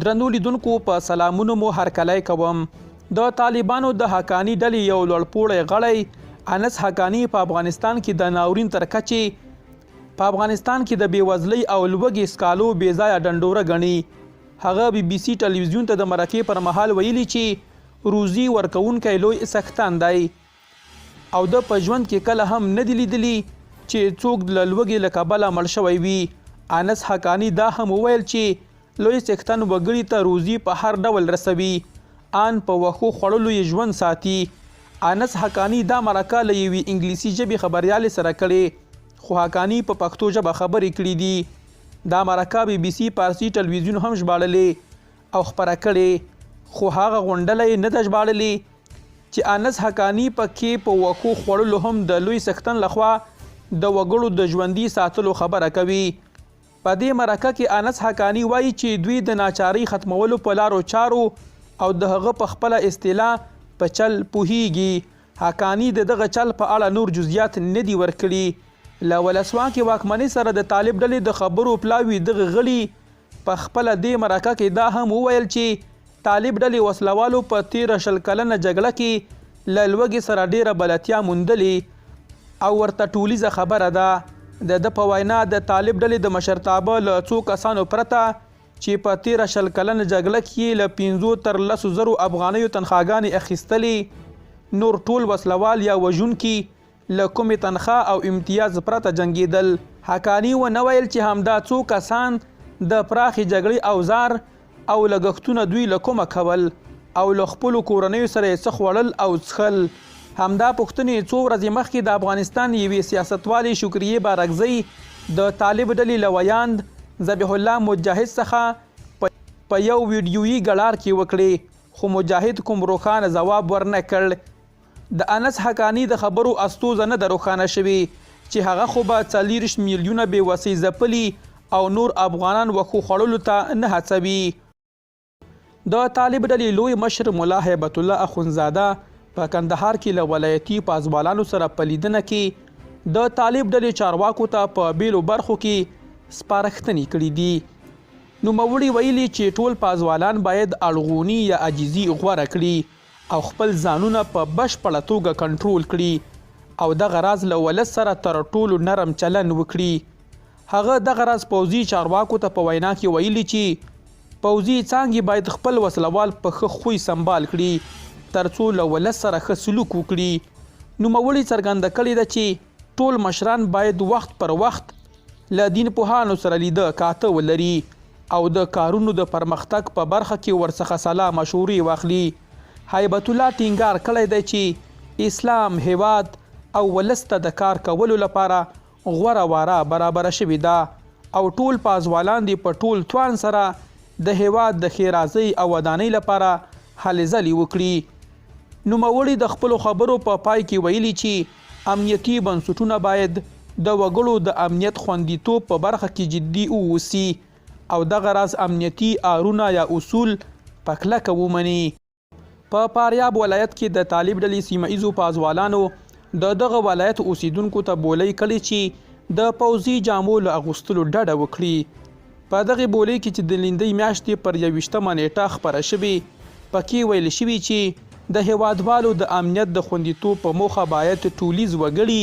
درنو لیدونکو په سلامونو مو هرکلی کوم. د طالبانو د حقاني ډلې یو لوړپوړی غړی انس حقاني په افغانستان کې د ناورین تر کچې په افغانستان کې د بېوزلۍ او لوږې سکالو بېځایه ډنډوره ګڼي. هغه BBC ټلویزیون ته د مرکې پر مهال ویلي چې روزي ورکوونکی لوی سختان دی او د په ژوند کې کله هم نه دی لیدلی چې څوک د لوږې له کبله مړ شوی وي. انس حقاني دا هم وویل چې لوی څښتن وګړي ته روزي په هر ډول رسوي، ان په وښو خوړلو یې ژوند ساتي. انس حقاني دا مرکه له یوې انګلیسي ژبې خبریالې سره کړې، خو حقاني په پښتو ژبه خبرې کړي دي. دا مرکه BBC فارسي ټلویزیون هم ژباړلې او خپره کړې، خو هغه غونډله نه ده ژباړلې چې انس حقاني پکې په وښو خوړلو هم د لوی څښتن لخوا د وګړو د ژوندي ساتلو خبره کوي. په دې مرکه کې انس حقاني وایي چې دوی د ناچارۍ ختمولو په لارو چارو او د هغه په خپله اصطلاح په چل پوهیږي. حقاني د دغه چل په اړه نور جزئیات نه دي ورکړي. له ولسواکې واکمنۍ سره د طالب ډلې د خبرو پلاوي دغه غړي په خپله دې مرکه کې دا هم وویل چې طالب ډلې وسلوالو په تېره 20 کلنه جګړه کې له لوږې سره ډېره بلدتیا موندلې او ورته ټولیزه خبره ده. د په وینا د طالب ډلې د مشرتابه له څو کسانو پرته چې په تېره 20 کلنه جګړه کې له 5 تر 10 زرو افغانیو تنخواګانې اخیستلې، نور ټول وسلوال یا وژونکي له کومې تنخوا او امتیاز پرته جنګېدل. حقاني ونه ویل چې همدا څو کسان د پراخې جګړې اوزار او لګښتونه دوی له کومه کول او له خپلو کورنیو سره یې څه خوړل او څښل. همدا پوښتنې څو ورځې مخکې د افغانستان یوې سیاستوالې شکریې بارکزۍ د طالب ډلې له ویاند ذبیح الله مجاهد څخه په یو ویډیویي ګړار کې وکړې، خو مجاهد کوم روښانه ځواب ورنه کړ. د انس حقاني د خبرو استوزه نه ده روښانه شوې چې هغه خو به 40 میلیونه بېوسۍ ځپلي او نور افغانان وښو خوړلو ته نه هڅوي. د طالب ډلې لوی مشر ملا هیبت الله اخونزاده په کندهار کې له ولایتي پازوالانو سره په لیدنه کې د طالب ډلې چارواکو ته په بیلو برخو کې سپارښتنې کړي دي. نوموړي ویلي چې ټول پازوالان باید اړغوني یا عاجزي غوره کړي او خپل ځانونه په بشپړه توګه کنټرول کړي او دغه راز له ولس سره تر ټولو نرم چلن وکړي. هغه دغه راز پوځي چارواکو ته په وینا کې ویلي چې پوځي څانګې باید خپل وسلوال په ښه خوی سنبال کړي ترڅو له ولس سره ښه سلوک وکړي. نوموړي څرګنده کړې ده چې ټول مشران باید وخت پر وخت له دین پوهانو سره لیده کاته ولري او د کارونو د پرمختګ په برخه کې ورڅخه سلا مشورې واخلي. هیبت الله ټینګار کړی دی چې اسلام هیواد او ولس ته د کار کولو لپاره غوره واره برابره شوې ده او ټول پازوالان دې په ټول توان سره د هیواد د ښېرازۍ او ودانۍ لپاره هلې ځلې وکړي. نوموړي د خپلو خبرو په پای کې ویلي چې امنیتي بنسټونه باید د وګړو د امنیت خوندیتوب په برخه کې جدي واوسي او دغه راز امنیتي آرونه یا اصول په کلکه ومني. په فاریاب ولایت کې د طالب ډلې سیمه ایزو پازوالانو د دغه ولایت اوسیدونکو ته بولۍ کړې چې د پوځي جامو له اغوستلو ډډه وکړي. په دغې بولۍ کې چې د لیندۍ میاشتې پر 21 نیټه خپره شوې، پکې ویل شوي چې د هیوادوالو د امنیت د خوندیتوب په موخه باید ټولیز وګړي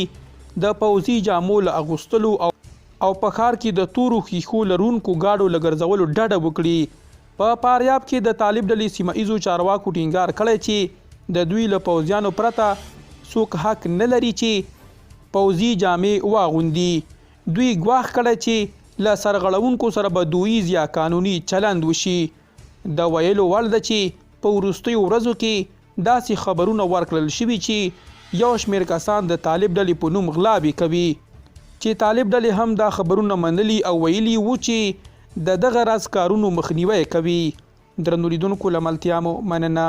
د پوځي جامو له اغوستلو او په ښار کې د تورو ښیښو لرونکو ګاډو له ګرځولو ډډه وکړي. په فاریاب کې د طالب ډلې سیمه ایزو چارواکو ټینګار کړی چې د دوی له پوځیانو پرته څوک حق نه لري چې پوځي جامې واغوندي. دوی ګواښ کړی چې له سرغړونکو سره به دودیز یا قانوني چلند وشي. د ویلو وړ ده چې په وروستیو ورځو کې داسې خبرونه ورکړل شوي چې یو شمېر کسان د طالب ډلې په نوم غلاوې کوي چې طالب ډلې هم دا خبرونه منلي او ویلي وو چې د دغه راز کارونو مخنیوی کوي. درنو لیدونکو له ملتیا مو مننه.